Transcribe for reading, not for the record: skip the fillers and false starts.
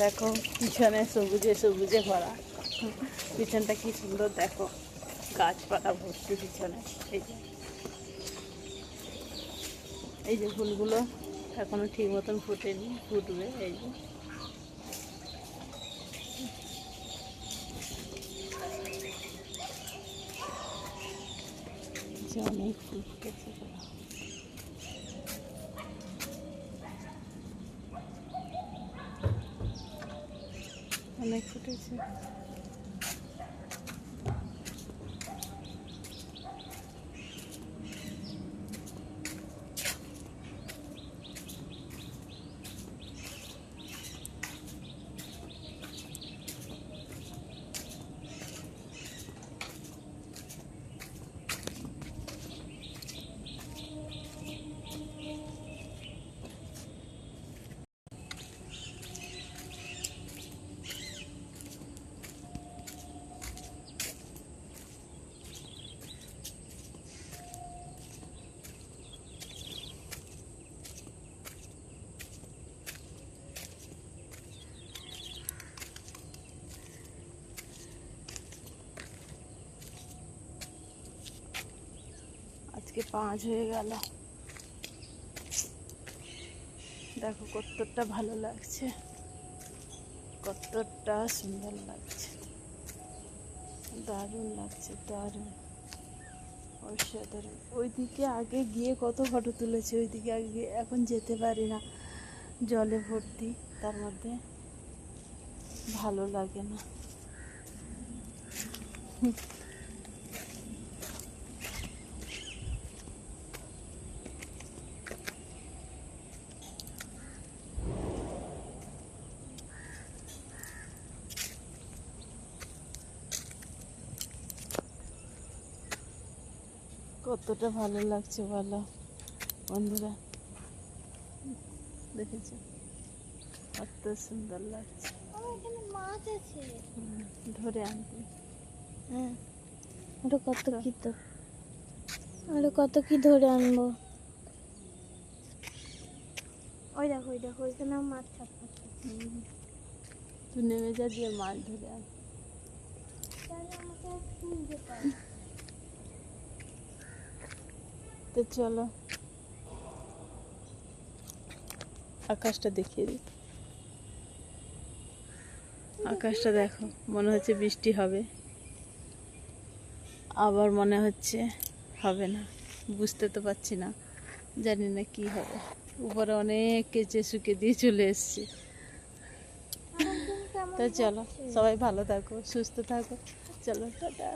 দেখো পিছনে সবুজে সবুজে ভরা, পিছনটা কি সুন্দর দেখো, গাছপালা ভর্তি পিছনে। এই যে ফুলগুলো এখনো ঠিক মতন ফোটেনি, ফুটবে। এই যে অনেক ফুল ফুটেছে, অনেক ফুটেছে। আজকে 5 হয়ে গেল। দেখো কতটা ভালো লাগছে, কতটা সুন্দর লাগছে, দারুণ লাগছে, দারুণ, অসাধারণ। ওইদিকে আগে গিয়ে কত ফটো তুলেছি, ওইদিকে আগে, এখন যেতে পারি না, জলে ভর্তি, তার মধ্যে ভালো লাগে না। কতটা ভালো লাগছে বলো বন্ধুরা, দেখেছো কত সুন্দর লাগছে। মাছ আছে, ধরে আনতে। হ্যাঁ ওটা কত কি, তো ওটা কত কি ধরে আনবো। ওই দেখো, ওই দেখো, ওইখানে মাছ ছাড়ছে। তুই নেমে যা, দিয়ে মাছ ধরে আন। তো চলো আকাশটা দেখিয়ে দিই। আকাশটা দেখো, মনে হচ্ছে বৃষ্টি হবে, আবার মনে হচ্ছে হবে না, বুঝতে তো পারছি না, জানি না কি হবে। উপরে অনেক কেচে শুকে দিয়ে চলে এসছি। তো চলো সবাই ভালো থাকো, সুস্থ থাকো, চলো টাটা।